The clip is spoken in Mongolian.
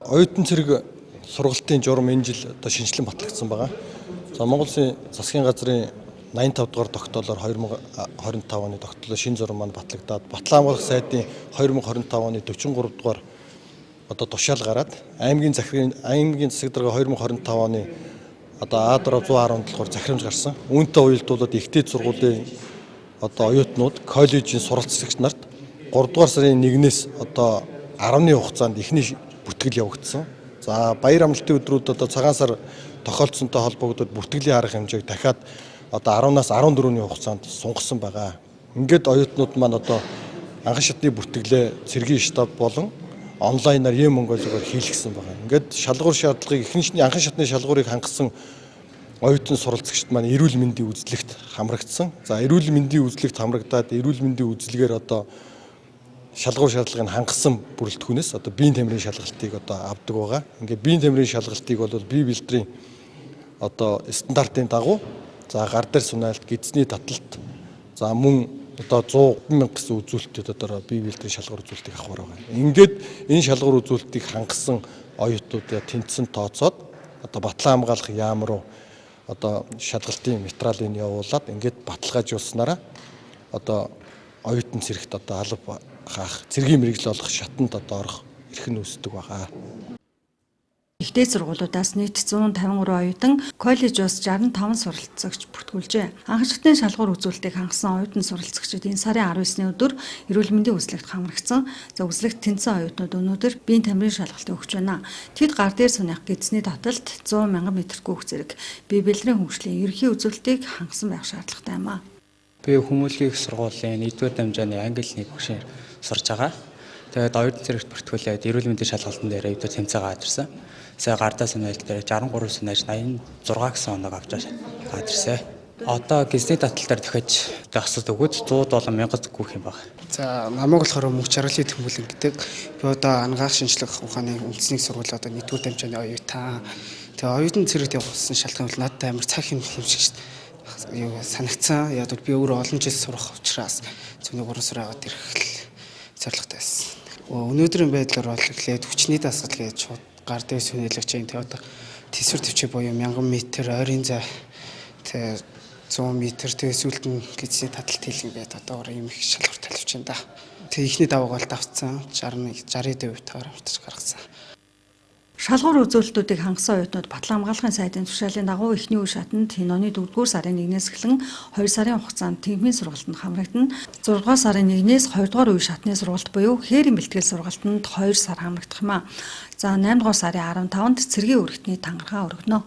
Оюутан цэрэг сургалтын журам энэ жил одоо шинжилэн батлагдсан байгаа. За Монгол Улсын засгийн газрын 85 дугаар тогтоолоор 2025 оны тогтоолоор шинэ журам маань батлагдаад Батлан хамгаалах сайдын 2025 оны 43 дугаар одоо тушаал гараад аймгийн засаг дарга 2025 оны одоо А4 117 дугаар захирамж гарсан. Үүнтэй уялдуулаад ихтэй сургуулийн одоо оюутнууд коллежийн суралцагч нарт 3 дугаар сарын 1-ээс одоо 10-ны хугацаанд эхний бүтгэл явагдсан. За баяр амралтын өдрүүд одоо цагаан сар тохиолдсонтой холбогдоод бүтгэлийн арга хэмжээг дахиад одоо 10-аас 14-ний хугацаанд сунгасан байгаа. Ингээд оюутнууд маань одоо анхан шатны бүтгэлээ цэргийн штаб болон онлайнаар Mongolia-гаар хийлгэсэн байгаа. Ингээд шалгуур шаардлагыг ихэнхний анхан шатны шалгуурыг хангасан оюутан суралцагчид маань эрүүл мэндийн үзлэгт хамрагдсан. За эрүүл мэндийн үзлэгт хамрагдаад эрүүл мэндийн үзлэгээр одоо шалгуур шаардлагыг хангасан бүрэлдэхүүнээс одоо биеийн тамирын шалгалтыг одоо авдаг байгаа. Ингээд биеийн тамирын шалгалтыг бол бие бэлтрийн одоо стандартын дагуу за гар дээр сунаалт, гидсний таталт за мөн одоо 100,000 гэсэн үзүүлэлтүүд одоо бие бэлтрийн шалгуур үзүүлэлтийг авах байгаа. Ингээд энэ шалгуур үзүүлэлтийг хангасан оюутнуудаа тэнцсэн тооцоод одоо Батлан хамгаалах яам руу одоо шалгалтын материалыг явуулаад ингээд баталгаажуулснараа одоо оюутан цэрэгт одоо алба хаах, цэргийн мэргэжил олох шатанд одоо орох эрх нь үүсдэг байгаа. Ихтэй сургуулиудаас нийт 153 оюутан, коллежоос 65 суралцагч бүртгүүлжээ. Анхан шатны шалгуур үзүүлэлтийг хангасан оюутан суралцагчид энэ сарын 19-ний өдөр эрүүл мэндийн үзлэгт хамрагдсан. За үзлэгт тэнцсэн оюутнууд өнөөдөр биеийн тамирын шалгалтыг өгч байна. Тэд гар дээр сунах гидсний таталт 100,000 м куб зэрэг бие бэлтрийн хөгжлийн ерөнхий үзүүлэлтийг хангасан байх шаардлагатай юм а. Би Хүмүүнлэгийн сургуулийн 1-р дамжааны англи нэг багшийн сурж байгаа. Тэгээд оюутан цэрэгт бүртгүүлээд эрүүл мэндийн шалгалтын дээр өвдө тэмцээн гадарсан. Сая гардаа санаалт дээр 63 санааж 86 гэсэн оног авч гадарсан. Одоо гизний татал дээр дахиж асуулт өгөөд 107,000 гүөх юм байна. За намайг болохоор мөнх чаргалын тэмүүлэн гэдэг. Би одоо ангаах шинжлэх ухааны үндэсний сургууль одоо 1-р дамжааны оюутан. Тэгээ оюутан цэрэгт явуулсан шалтгаан бол надад амар цаг хэмжигч юу санагцсан. Яг би өөрөө олон жил сурах учраас зөвхөн 3 сар аваад ирэх зорилготой байсан. Өнөөдрийн байдлаар бол эхлээд хүчний дасгал гэж шууд гар дээр сүнэлэгч юм. Тэгээ одоо тэсвэр төвчөө буюу 1000 м ойрын зай тэгээ 100 м тэгээ сүүлд нь гидсний таталт хийлгэн байд одоо ийм их шалгуур талвч юм да. Тэгээ ихний даваагаа л давцсан 60% таар амтж гаргасан. Шалгуур үзүүлэлтүүдийг хангасан оюутнууд Батлан хамгаалахын сайдын тушаалын дагуу эхний үе шатанд энэ оны 4-р сарын 1-ээс эхлэн 2 сарын хугацаанд тэнхимийн сургалтанд хамрагдана. 6-р сарын 1-ээс 2-р үе шатны сургалт буюу хээрийн бэлтгэл сургалтанд 2 сар хамрагдах юм а. За 8-р сарын 15-нд цэргийн өргөтний тангараа өргөнө.